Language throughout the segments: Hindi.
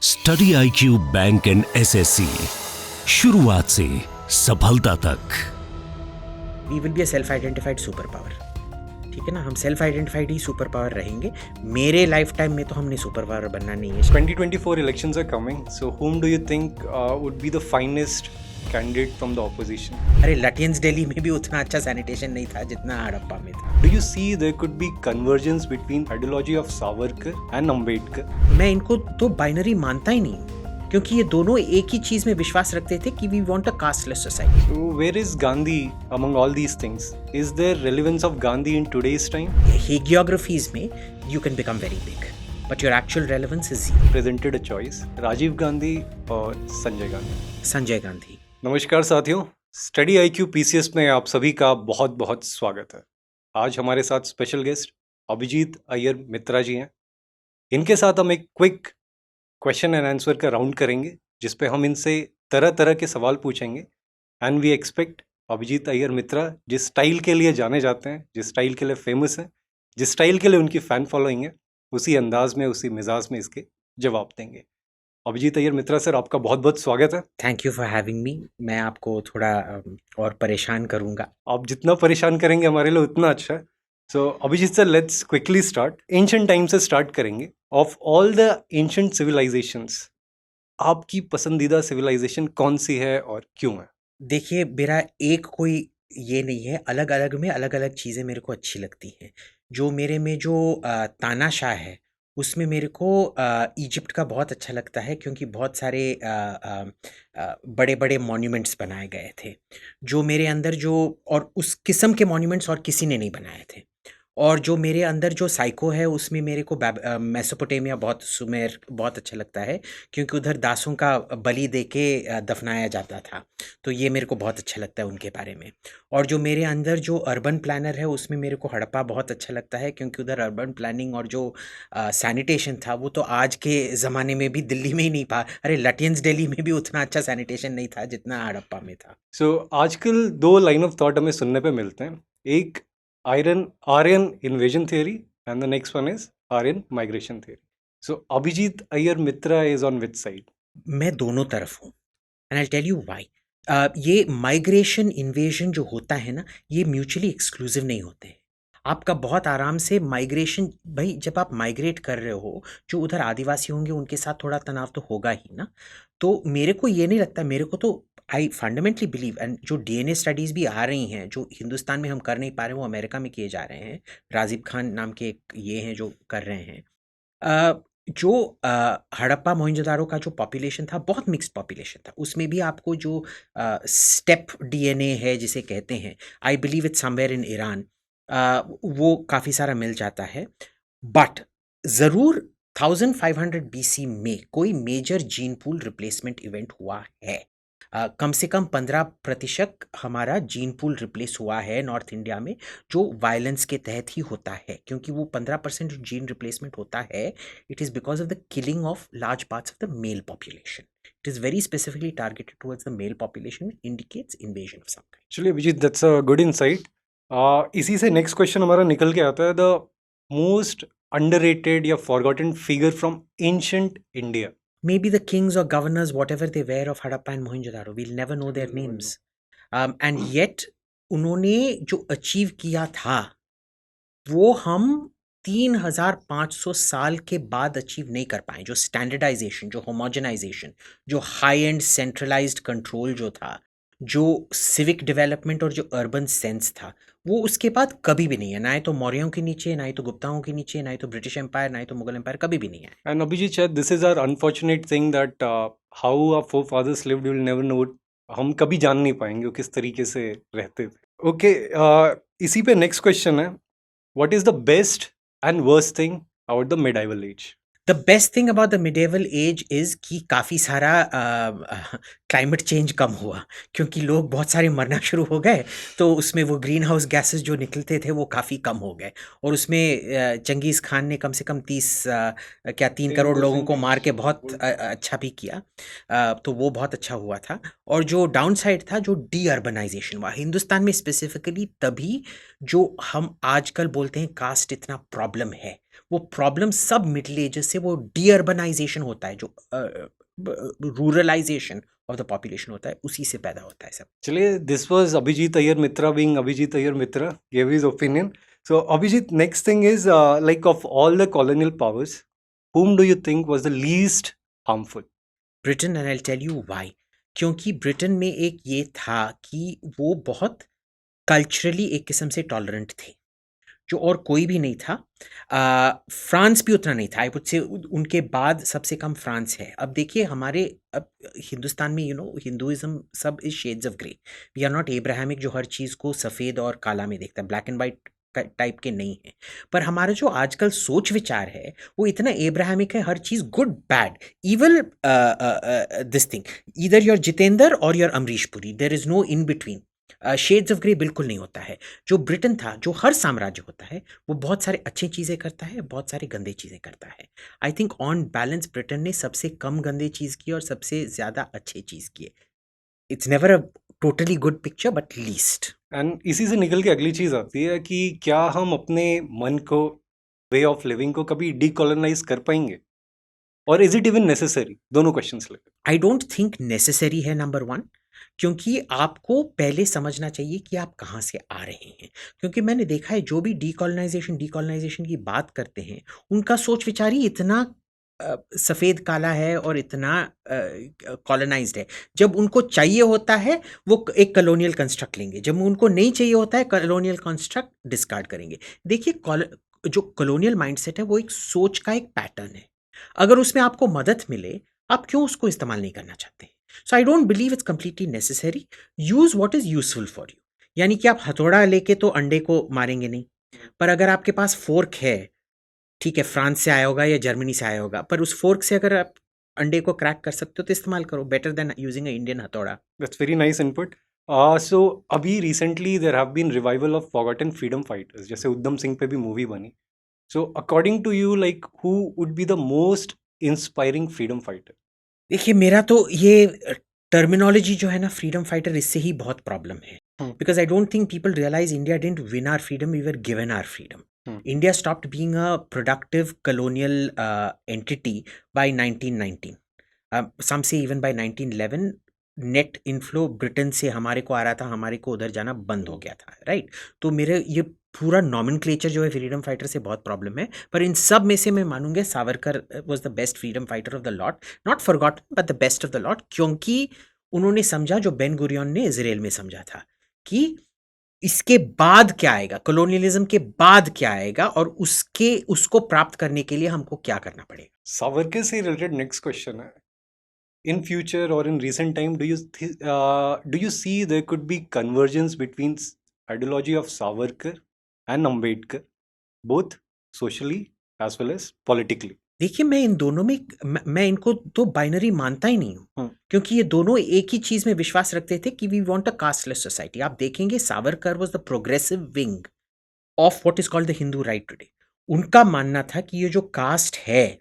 Study IQ bank and SSC, शुरुआत से सफलता तक। We will be a self identified super power. ठीक है ना, हम सेल्फ आइडेंटिफाइड ही सुपर पावर रहेंगे। मेरे लाइफ टाइम में तो हमने सुपर पावर बनना नहीं है। 2024 elections are coming. So whom do you think would be the finest candidate from the opposition? अरे लटियंस दिल्ली में भी उतना अच्छा सैनिटेशन नहीं था जितना हड़प्पा में था। Do you see there could be convergence between ideology of Savarkar and Ambedkar? मैं इनको तो बाइनरी मानता ही नहीं, क्योंकि ये दोनों एक ही चीज में विश्वास रखते थे कि we want a casteless society. So where is Gandhi among all these things? Is there relevance of Gandhi in today's time? Hagiographies में you can become very big, but your actual relevance is zero. Presented a choice: Rajiv Gandhi और संजय गांधी। संजय गांधी। नमस्कार साथियों, स्टडी IQ PCS में आप सभी का बहुत बहुत स्वागत है। आज हमारे साथ स्पेशल गेस्ट अभिजीत अय्यर मित्रा जी हैं। इनके साथ हम एक क्विक क्वेश्चन एंड आंसर का राउंड करेंगे, जिस पे हम इनसे तरह तरह के सवाल पूछेंगे। And we expect Abhijit Iyer Mitra जिस स्टाइल के लिए जाने जाते हैं, जिस स्टाइल के लिए फेमस हैं, जिस स्टाइल के लिए उनकी फ़ैन फॉलोइंग है, उसी अंदाज में, उसी मिजाज में इसके जवाब देंगे। अभिजीत अय्यर मित्रा सर, आपका बहुत बहुत स्वागत है। Thank you for having me. मैं आपको थोड़ा और परेशान करूंगा। आप जितना परेशान करेंगे हमारे लिए उतना अच्छा है। So Abhijit sir, let's quickly start. Ancient time से स्टार्ट करेंगे। Of all the ancient civilisations, आपकी पसंदीदा सिविलाइजेशन कौन सी है और क्यों है? देखिए, मेरा एक कोई ये नहीं है, अलग अलग में अलग अलग चीज़ें मेरे को अच्छी लगती हैं। जो मेरे में जो तानाशाह है, उसमें मेरे को इजिप्ट का बहुत अच्छा लगता है, क्योंकि बहुत सारे बड़े बड़े मॉन्यूमेंट्स बनाए गए थे। जो मेरे अंदर जो, और उस किस्म के मॉन्यूमेंट्स और किसी ने नहीं बनाए थे। और जो मेरे अंदर जो साइको है, उसमें मेरे को मेसोपोटामिया, बहुत सुमेर बहुत अच्छा लगता है, क्योंकि उधर दासों का बलि दे के दफनाया जाता था। तो ये मेरे को बहुत अच्छा लगता है उनके बारे में। और जो मेरे अंदर जो अर्बन प्लानर है, उसमें मेरे को हड़प्पा बहुत अच्छा लगता है, क्योंकि उधर अर्बन प्लानिंग और जो सैनिटेशन था, वो तो आज के ज़माने में भी दिल्ली में ही नहीं पा, अरे लटियंस दिल्ली में भी उतना अच्छा सैनिटेशन नहीं था जितना हड़प्पा में था। सो आजकल दो लाइन ऑफ थॉट हमें सुनने पे मिलते हैं। एक Aryan invasion theory and the next one is Aryan migration theory. So Abhijit Iyer Mitra is on which side? मैं दोनों तरफ हूँ, and I tell you why. ये माइग्रेशन इन्वेजन जो होता है ना, ये म्यूचुअली एक्सक्लूसिव नहीं होते हैं। आपका बहुत आराम से माइग्रेशन, भाई जब आप माइग्रेट कर रहे हो, जो उधर आदिवासी होंगे उनके साथ थोड़ा तनाव तो होगा ही ना। तो मेरे को ये नहीं लगता, मेरे को तो आई फंडामेंटली बिलीव, एंड जो DNA स्टडीज़ भी आ रही हैं, जो हिंदुस्तान में हम कर नहीं पा रहे, वो अमेरिका में किए जा रहे हैं। राजीव खान नाम के एक ये हैं जो कर रहे हैं। जो हड़प्पा मोहनजोदारो का जो पॉपुलेशन था, बहुत मिक्स्ड पॉपुलेशन था। उसमें भी आपको जो स्टेप DNA है जिसे कहते हैं, I believe it's somewhere in Iran, वो काफ़ी सारा मिल जाता है। बट ज़रूर 1500 BC में कोई major gene pool replacement event हुआ है। कम से कम 15% हमारा जीन पूल रिप्लेस हुआ है नॉर्थ इंडिया में, जो वायलेंस के तहत ही होता है। क्योंकि वो 15% जो जीन रिप्लेसमेंट होता है, it is because of the killing of large parts of the male population. It is very specifically targeted towards the male population, indicates invasion of some kind. चलिए Abhijit, that's a good insight. इसी से नेक्स्ट क्वेश्चन हमारा निकल के आता है, द मोस्ट अंडररेटेड या forgotten figure from ancient India. Maybe the kings or governors, whatever they were of Harappa and Mohenjo-daro, we'll never know their names. And yet, उन्होंने जो अचीव किया था, वो हम 3500 साल के बाद अचीव नहीं कर पाए। जो स्टैंडर्डाइजेशन, जो होमोजेनाइजेशन, जो हाई एंड सेंट्रलाइज्ड कंट्रोल जो था, जो सिविक डेवलपमेंट और जो अर्बन सेंस था, वो उसके बाद कभी भी नहीं है। ना ही तो मौर्यों के नीचे, ना ही तो गुप्ताओं के नीचे, ना ही तो ब्रिटिश एम्पायर, ना ही तो मुगल एम्पायर, कभी भी नहीं है। एंड अभिजीत, शायद this is our unfortunate thing that how our forefathers lived, we will never know. हम कभी जान नहीं पाएंगे वो किस तरीके से रहते थे। ओके, इसी पे नेक्स्ट क्वेश्चन है, what is the best and worst thing about the medieval age? The best thing about the medieval age is कि काफ़ी सारा क्लाइमेट चेंज कम हुआ, क्योंकि लोग बहुत सारे मरना शुरू हो गए। तो उसमें वो ग्रीन हाउस गैसेस जो निकलते थे, वो काफ़ी कम हो गए। और उसमें चंगेज़ खान ने कम से कम 3 करोड़ लोगों को मार के बहुत अच्छा भी किया। तो वो बहुत अच्छा हुआ था। और जो डाउन साइड था, जो डी अर्बनाइजेशन हुआ हिंदुस्तान में स्पेसिफिकली, तभी जो हम आजकल बोलते हैं कास्ट इतना प्रॉब्लम है, वो प्रॉब्लम सब मिडिल एजेस से, वो डीअर्बनाइजेशन होता है, जो रूरलाइजेशन ऑफ द पॉपुलेशन होता है, उसी से पैदा होता है सब। चलिए, this was Abhijit Iyer Mitra being Abhijit Iyer Mitra gave his opinion. So Abhijit, next thing is like of all the colonial powers, whom do you think was the least harmful? Britain, and I tell you why. क्योंकि ब्रिटेन में एक ये था कि वो बहुत कल्चरली एक किस्म से टॉलरेंट थे, जो और कोई भी नहीं था। फ्रांस भी उतना नहीं था, आई वुड से उनके बाद सबसे कम फ्रांस है। अब देखिए हमारे अब हिंदुस्तान में हिंदुइज्म सब is shades of grey. We are not Abrahamic जो हर चीज़ को सफ़ेद और काला में देखता है, ब्लैक एंड वाइट टाइप के नहीं है। पर हमारा जो आजकल सोच विचार है वो इतना एब्राहमिक है, हर चीज़ good bad evil, this thing, either your Jeetendra और your Amrish Puri, there is no in between. Shades of grey बिल्कुल नहीं होता है। जो ब्रिटेन था, जो हर साम्राज्य होता है, वो बहुत सारे अच्छी चीज़ें करता है, बहुत सारे गंदे चीज़ें करता है। I think on balance Britain ने सबसे कम गंदे चीज़ की और सबसे ज़्यादा अच्छी चीज़ की है। It's never a totally good picture but least. And इसी से निकल के अगली चीज आती है कि क्या हम अपने मन को, वे ऑफ लिविंग को कभी डीकोलोनाइज कर पाएंगे, और इज इट इवन नेसेसरी? दोनों क्वेश्चंस लेते हैं। आई डोंट थिंक नेसेसरी है, नंबर वन, क्योंकि आपको पहले समझना चाहिए कि आप कहाँ से आ रहे हैं। क्योंकि मैंने देखा है जो भी डीकॉलोनाइजेशन की बात करते हैं, उनका सोच विचार ही इतना सफ़ेद काला है और इतना कॉलोनाइज्ड है। जब उनको चाहिए होता है वो एक कॉलोनियल कंस्ट्रक्ट लेंगे, जब उनको नहीं चाहिए होता है कॉलोनियल कंस्ट्रक्ट डिस्कार्ड करेंगे। देखिए जो कॉलोनियल माइंडसेट है वो एक सोच का एक पैटर्न है। अगर उसमें आपको मदद मिले, आप क्यों उसको इस्तेमाल नहीं करना चाहते? So I don't believe it's completely necessary. Use what is useful for you. यानी कि आप हथौड़ा लेके तो अंडे को मारेंगे नहीं, पर अगर आपके पास फोर्क है, ठीक है, फ्रांस से आया होगा या जर्मनी से आया होगा, पर उस फोर्क से अगर आप अंडे को क्रैक कर सकते हो तो इस्तेमाल करो, better than using a Indian हथौड़ा। That's very nice input. So अभी recently there have been revival of forgotten freedom fighters, जैसे उधम सिंह पे भी मूवी बनी। So according to you, like who would be the most inspiring freedom fighter? देखिए मेरा तो ये टर्मिनोलॉजी जो है ना, फ्रीडम फाइटर, इससे ही बहुत प्रॉब्लम है। Because I don't think people realise India didn't win our freedom, we were given our freedom. India stopped being a productive colonial entity by 1919. Some say even by 1911. Net inflow Britain से हमारे को आ रहा था, हमारे को उधर जाना बंद हो गया था, राइट? तो मेरे ये पूरा नॉमेनक्लेचर जो है फ्रीडम फाइटर से बहुत प्रॉब्लम है। पर इन सब में से मैं मानूंगा Savarkar was the best freedom fighter of the lot, not forgotten but the best of the lot, क्योंकि उन्होंने समझा जो बेन गुरियन ने इजराइल में समझा था कि इसके बाद क्या आएगा, कॉलोनियलिज्म के बाद क्या आएगा, और उसको प्राप्त करने के लिए हमको क्या करना पड़ेगा। सावरकर से रिलेटेड नेक्स्ट क्वेश्चन है, in future or in recent time, do you see there could be convergence between ideology of Savarkar and Ambedkar, both socially as well as politically? देखिए मैं इन दोनों में मैं इनको तो बाइनरी मानता ही नहीं हूँ, क्योंकि ये दोनों एक ही चीज में विश्वास रखते थे कि we want a casteless society. आप देखेंगे Savarkar was the progressive wing of what is called the Hindu right today. उनका मानना था कि ये जो कास्ट है,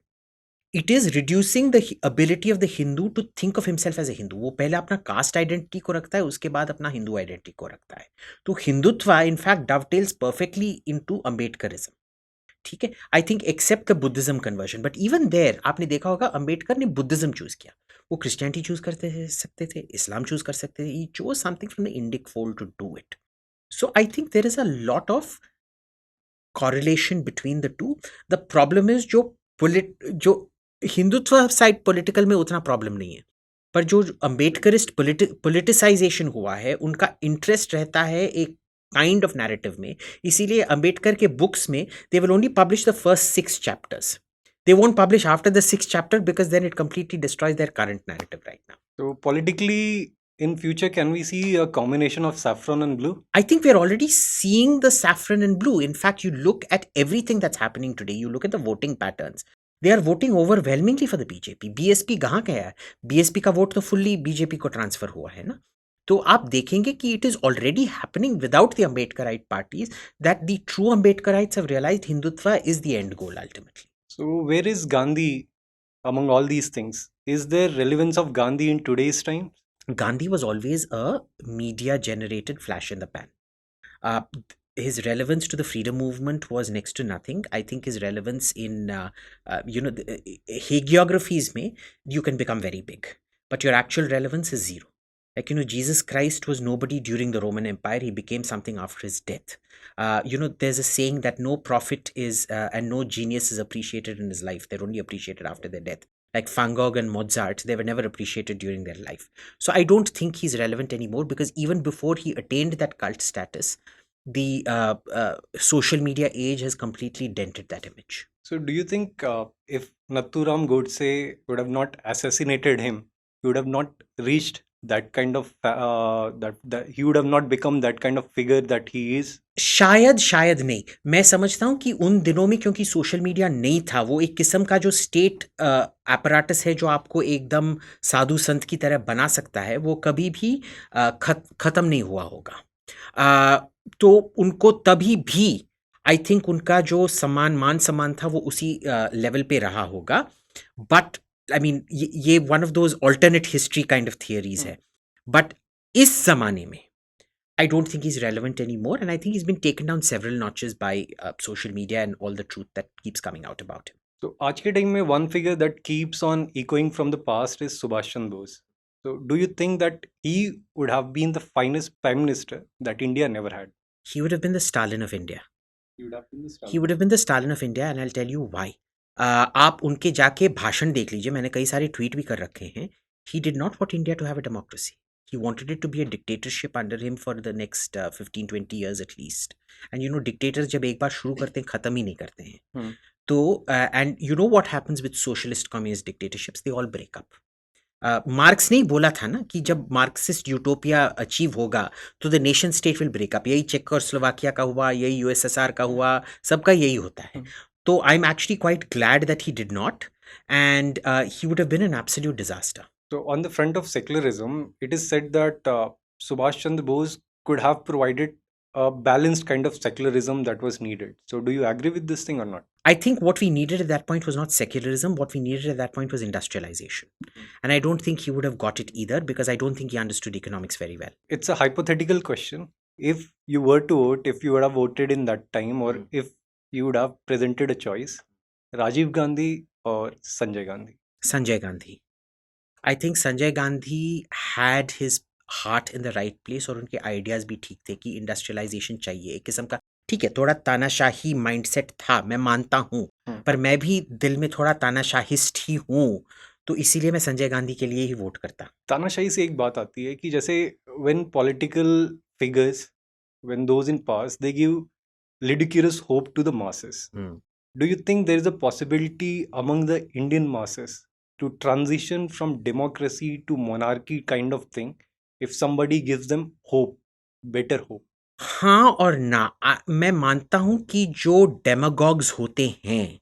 it is reducing the ability of the Hindu to think of himself as a Hindu. वो पहले अपना कास्ट आइडेंटिटी को रखता है, उसके बाद अपना हिंदू आइडेंटिटी को रखता है। तो Hindutva in fact dovetails perfectly into Ambedkarism, ठीक है। I think except the Buddhism conversion, but even there आपने देखा होगा अंबेडकर ने बुद्धिज्म चूज किया। वो क्रिश्चियनिटी चूज करते सकते थे, इस्लाम चूज कर सकते थे, he chose something from the Indic fold to do it. So I think there is a lot of correlation between the two. The problem is जो हिंदुत्व साइड पॉलिटिकल में उतना प्रॉब्लम नहीं है, पर जो अंबेडकरिस्ट पॉलिटिसाइजेशन हुआ है, उनका इंटरेस्ट रहता है एक काइंड ऑफ नैरेटिव में। इसीलिए अंबेडकर के बुक्स में they will only publish the first 6 chapters. They won't publish after the 6th chapter because then it completely destroys their current narrative right now. So politically, in future, can we see a combination of saffron and blue? I think we're already seeing the saffron and blue. In fact, you look at everything that's happening today. You look at the voting patterns. They are voting overwhelmingly for the BJP. BSP कहाँ गया है? BSP का वोट तो फुल्ली BJP को ट्रांसफर हुआ है ना। तो आप देखेंगे कि it is already happening without the Ambedkarite parties, that the true Ambedkarites have realized Hindutva is the end goal ultimately. So where is Gandhi among all these things? Is there relevance of Gandhi in today's time? Gandhi was always a media generated flash in the pan. his relevance to the freedom movement was next to nothing. I think his relevance in hagiographies may you can become very big, but your actual relevance is zero. Like, Jesus Christ was nobody during the Roman Empire. He became something after his death. There's a saying that no prophet is and no genius is appreciated in his life. They're only appreciated after their death. Like Van Gogh and Mozart, they were never appreciated during their life. So I don't think he's relevant anymore, because even before he attained that cult status, the social media age has completely dented that image. So, do you think if Nathuram Godse would have not assassinated him, he would have not reached that kind of that he would have not become that kind of figure that he is? शायद नहीं. मैं समझता हूँ कि उन दिनों में क्योंकि सोशल मीडिया नहीं था, वो एक किस्म का जो स्टेट apparatus है जो आपको एकदम साधु संत की तरह बना सकता है, वो कभी भी ख़त्म नहीं हुआ होगा. तो उनको तभी भी आई थिंक उनका जो मान सम्मान था वो उसी लेवल पे रहा होगा. बट आई मीन ये one of those alternate history kind of theories है. बट इस जमाने में I don't think he's relevant anymore, and I think he's been taken down several notches by social media and all the truth that keeps coming out about him. So, आज के टाइम में one figure that keeps on echoing from the past is Subhash Chandra Bose. So, do you think that he would have been the finest prime minister that India never had? He would have been the Stalin of India. He would have been the Stalin. He would have been the Stalin of India, and I'll tell you why. आप उनके जाके भाषण देख लीजिए, मैंने कई सारे ट्वीट भी कर रखे हैं. He did not want India to have a democracy. He wanted it to be a dictatorship under him for the next 15-20 years at least. And dictators जब एक बार शुरू करते हैं ख़त्म ही नहीं करते हैं. तो and you know what happens with socialist communist dictatorships? They all break up. Marks ने बोला था ना कि जब मार्क्सिस्ट यूटोपिया अचीव होगा तो the nation state will break up. यही चेक और स्लोवाकिया का हुआ, यही यूएसएसआर का हुआ, सबका यही होता है. तो I am actually quite glad that he did not, and he would have been an absolute disaster. So, on the front of secularism, it is said that Subhash Chandra Bose could have provided a balanced kind of secularism that was needed. So, do you agree with this thing or not? I think what we needed at that point was not secularism. What we needed at that point was industrialization. And I don't think he would have got it either, because I don't think he understood economics very well. It's a hypothetical question. If you were to vote, if you would have voted in that time, or if you would have presented a choice, Rajiv Gandhi or Sanjay Gandhi? Sanjay Gandhi. I think Sanjay Gandhi had his heart in the right place, और उनके आइडियाज़ भी ठीक थे कि इंडस्ट्रियलाइजेशन चाहिए. एक किस्म का ठीक है, थोड़ा तानाशाही माइंडसेट था, मैं मानता हूँ, पर मैं भी दिल में थोड़ा तानाशाहिस्ट ही हूँ, तो इसीलिए मैं संजय गांधी के लिए ही वोट करता. तानाशाही से एक बात आती है कि जैसे when political figures, when those in past, they give ludicrous hope to the masses. Do you think there is a possibility among the Indian masses to transition from democracy to monarchy kind of thing if somebody gives them hope, better hope? हाँ और ना. मैं मानता हूँ कि जो डेमागॉग्स होते हैं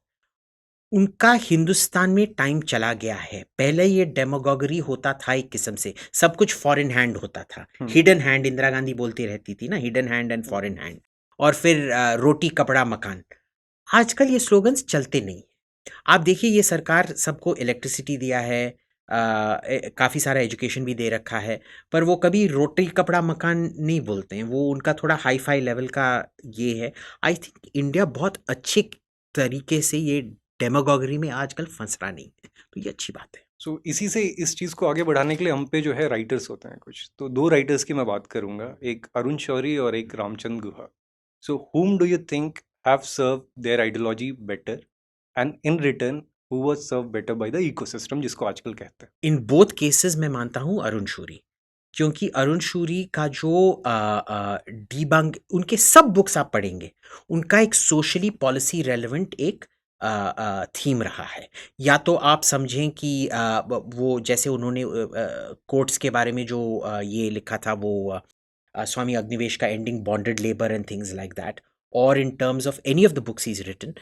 उनका हिंदुस्तान में टाइम चला गया है. पहले ये डेमागॉगरी होता था, एक किस्म से सब कुछ फॉरेन हैंड होता था. हिडन हैंड इंदिरा गांधी बोलती रहती थी ना, hidden hand and foreign hand. और फिर रोटी कपड़ा मकान. आजकल ये स्लोगन्स चलते नहीं. आप देखिए, ये सरकार सबको इलेक्ट्रिसिटी दिया है, काफ़ी सारा एजुकेशन भी दे रखा है, पर वो कभी रोटी कपड़ा मकान नहीं बोलते हैं. वो उनका थोड़ा हाई फाई लेवल का ये है. आई थिंक इंडिया बहुत अच्छे तरीके से ये डेमागॉगरी में आजकल फंस रहा नहीं है, तो ये अच्छी बात है. सो इसी से इस चीज़ को आगे बढ़ाने के लिए हम पे जो है राइटर्स होते हैं कुछ. तो दो राइटर्स की मैं बात करूँगा, एक अरुण शौरी और एक रामचंद्र गुहा. सो whom do you think have served their ideology better, and in return who was served better by the ecosystem, जिसको आजकल कहते हैं? इन बोथ केसेस मैं मानता हूँ अरुण शौरी, क्योंकि अरुण शौरी का जो डीबंक, उनके सब बुक्स आप पढ़ेंगे, उनका एक सोशली पॉलिसी रेलेवेंट एक थीम रहा है. या तो आप समझें कि वो जैसे उन्होंने कोर्ट्स के बारे में जो ये लिखा था, वो स्वामी अग्निवेश का ending bonded labour and things like that, और in terms of any of the books is written,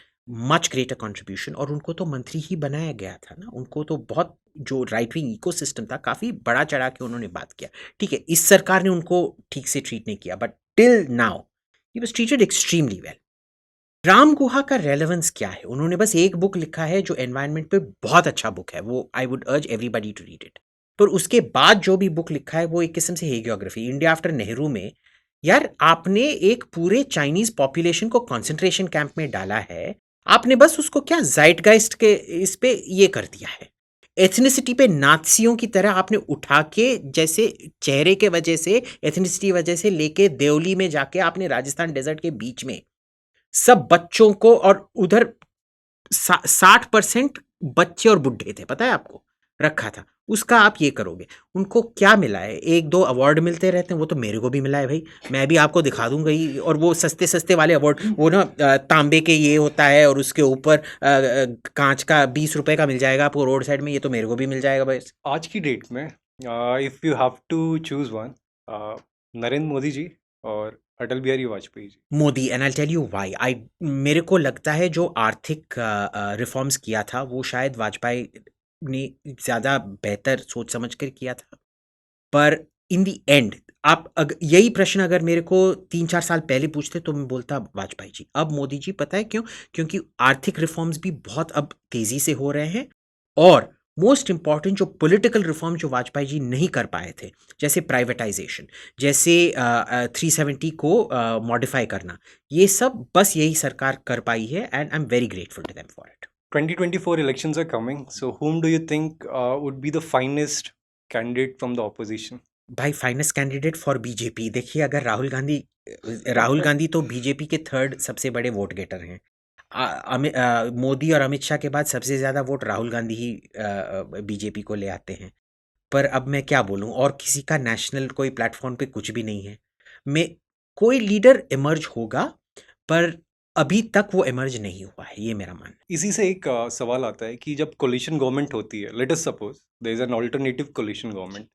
much greater contribution. और उनको तो मंत्री ही बनाया गया था ना, उनको तो बहुत जो राइट विंग इकोसिस्टम था काफ़ी बड़ा चढ़ा के उन्होंने बात किया. ठीक है, इस सरकार ने उनको ठीक से ट्रीट नहीं किया, but till now he was treated extremely well. Ram Guha का रेलेवेंस क्या है? उन्होंने बस एक बुक लिखा है जो एनवायरनमेंट पे बहुत अच्छा बुक है, वो I would urge everybody to read it. पर उसके बाद जो भी बुक लिखा है वो एक किस्म से हेजियोग्राफी. इंडिया आफ्टर नेहरू में यार आपने एक पूरे चाइनीज पॉपुलेशन को कंसंट्रेशन कैंप में डाला है, आपने बस उसको क्या ज़ाइटगाइस्ट के इस पे ये कर दिया है, एथनिसिटी पे नाज़ियों की तरह आपने उठा के, जैसे चेहरे के वजह से, एथनिसिटी वजह से लेके देवली में जाके आपने राजस्थान डेजर्ट के बीच में सब बच्चों को, और उधर 60% बच्चे और बुढ़े थे, पता है आपको, रखा था। उसका आप ये करोगे, उनको क्या मिला है? 1-2 अवार्ड मिलते रहते हैं, वो तो मेरे को भी मिला है भाई, मैं भी आपको दिखा दूंगा ही। और वो सस्ते सस्ते वाले अवार्ड, वो ना तांबे के ये होता है और उसके ऊपर कांच का 20 रुपए का मिल जाएगा आपको रोड साइड में, ये तो मेरे को भी मिल जाएगा भाई। आज की डेट में if you have to choose one, Narendra Modi ji और Atal Bihari Vajpayee ji. Modi, and I tell you why. I मेरे को लगता है जो आर्थिक रिफॉर्म्स किया था वो शायद वाजपेयी ने ज़्यादा बेहतर सोच समझ कर किया था, पर इन द एंड आप यही प्रश्न अगर मेरे को 3-4 साल पहले पूछते तो मैं बोलता वाजपेयी जी। अब मोदी जी, पता है क्यों? क्योंकि आर्थिक रिफॉर्म्स भी बहुत अब तेजी से हो रहे हैं, और मोस्ट इंपॉर्टेंट जो पॉलिटिकल रिफॉर्म जो वाजपेयी जी नहीं कर पाए थे, जैसे प्राइवेटाइजेशन, जैसे 370 को मॉडिफाई करना, ये सब बस यही सरकार कर पाई है, and I am very grateful to them for it. 2024 elections are coming, so whom do you think would be the finest candidate from the opposition? भाई फाइनेस्ट कैंडिडेट फॉर बीजेपी, देखिए अगर राहुल गांधी तो बीजेपी के 3rd सबसे बड़े वोट गेटर हैं। मोदी और अमित शाह के बाद सबसे ज़्यादा वोट राहुल गांधी ही बीजेपी को ले आते हैं। पर अब मैं क्या बोलूं, और किसी का नेशनल कोई प्लेटफॉर्म पे कुछ भी नहीं है। मैं कोई लीडर इमर्ज होगा, पर अभी तक वो इमर्ज नहीं हुआ है, ये मेरा मानना है। इसी से एक सवाल आता है कि जब कोलिशन गवर्नमेंट होती है, let us suppose there is an alternative coalition government,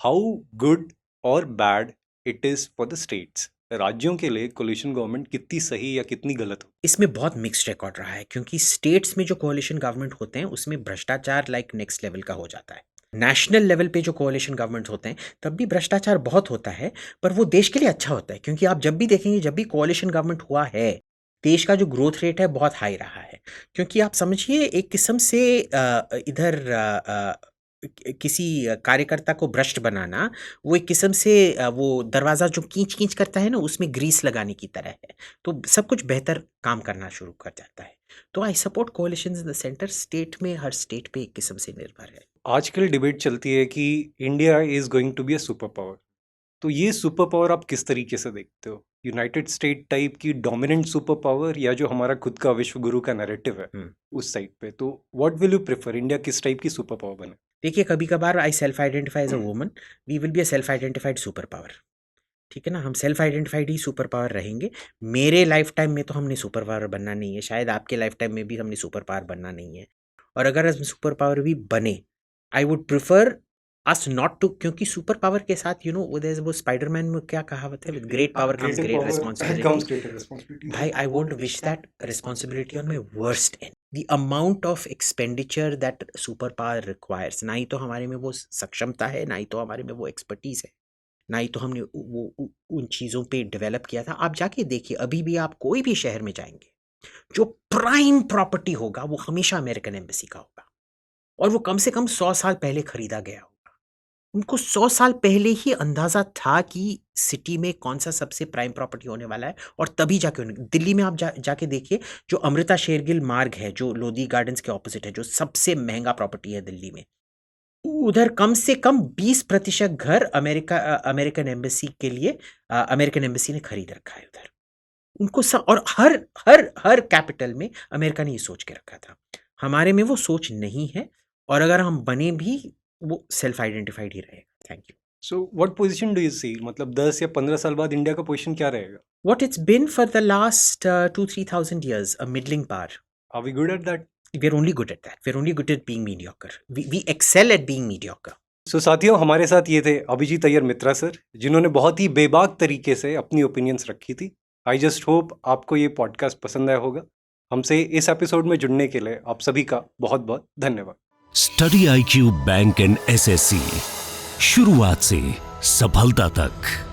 how good और bad it is for the states? राज्यों के लिए कोलिशन गवर्नमेंट कितनी सही या कितनी गलत हो? इसमें बहुत मिक्स्ड रिकॉर्ड रहा है, क्योंकि स्टेट्स में जो कोalition गवर्नमेंट होते हैं उसमें भ्रष्टाचार लाइक नेक्स्ट लेवल का हो जाता है। नेशनल लेवल पे जो कोalition गवर्नमेंट होते हैं तब भी भ्रष्टाचार बहुत होता है, पर वो देश के लिए अच्छा होता है, क्योंकि आप जब भी देखेंगे, जब भी कोalition गवर्नमेंट हुआ है, देश का जो ग्रोथ रेट है बहुत हाई रहा है। क्योंकि आप समझिए एक किस्म से इधर किसी कार्यकर्ता को भ्रष्ट बनाना, वो एक किस्म से वो दरवाज़ा जो खींच करता है ना, उसमें ग्रीस लगाने की तरह है, तो सब कुछ बेहतर काम करना शुरू कर जाता है। तो I support coalitions in the centre. State में हर स्टेट पे एक किस्म से निर्भर है। आजकल डिबेट चलती है कि India is going to be a super power, तो ये सुपर पावर आप किस तरीके से देखते हो? यूनाइटेड स्टेट टाइप की डोमिनेंट सुपर पावर, या जो हमारा खुद का विश्व गुरु का नैरेटिव है उस साइड पे? तो what will you prefer, India किस टाइप की सुपर पावर बने? देखिए कभी कभार I self identify as a woman, we will be a self identified super power, ठीक है ना? हम सेल्फ आइडेंटिफाइड ही सुपर पावर रहेंगे। मेरे लाइफ टाइम में तो हमने सुपर पावर बनना नहीं है, शायद आपके लाइफ टाइम में भी हमने सुपर पावर बनना नहीं है। और अगर हम सुपर पावर भी बने, I would prefer us not to, क्योंकि सुपर पावर के साथ वो स्पाइडरमैन में क्या कहावत है, with great power comes great responsibility. भाई I won't wish that responsibility on my worst end. The amount of expenditure that super power requires, ना ही तो हमारे में वो सक्षमता है, ना ही तो हमारे में वो एक्सपर्टीज है, ना ही तो हमने वो उन चीज़ों पे डेवलप किया था। आप जाके देखिए, अभी भी आप कोई भी शहर में जाएंगे, जो प्राइम प्रॉपर्टी होगा वो हमेशा अमेरिकन एम्बेसी का होगा, और वो कम से कम 100 साल पहले खरीदा गया होगा। उनको 100 साल पहले ही अंदाजा था कि सिटी में कौन सा सबसे प्राइम प्रॉपर्टी होने वाला है, और तभी जाके दिल्ली में आप जाके देखिए, जो अमृता शेरगिल मार्ग है, जो लोधी गार्डन्स के ऑपोजिट है, जो सबसे महंगा प्रॉपर्टी है दिल्ली में, उधर कम से कम 20% घर अमेरिकन एम्बेसी के लिए अमेरिकन एम्बेसी ने खरीद रखा है उधर। उनको और हर हर हर कैपिटल में अमेरिका ने ये सोच के रखा था। हमारे में वो सोच नहीं है, और अगर हम बने भी, वो सेल्फ आइडेंटिफाइड ही रहेगा। Thank you. So what position do you see, मतलब 10 या 15 साल बाद इंडिया का पोजीशन क्या रहेगा? What it's been for the last 2,000-3,000 years, a middling power. Are we good at that? We're only good at that. We're only good at being mediocre. We excel at being mediocre. सो साथियों, हमारे साथ ये थे अभिजीत अय्यर मित्रा सर, जिन्होंने बहुत ही बेबाक तरीके से अपनी ओपिनियंस रखी थी। आई जस्ट होप आपको ये पॉडकास्ट पसंद आया होगा। हमसे इस एपिसोड में जुड़ने के लिए आप सभी का बहुत बहुत धन्यवाद। Study IQ bank and SSC, शुरुआत से सफलता तक।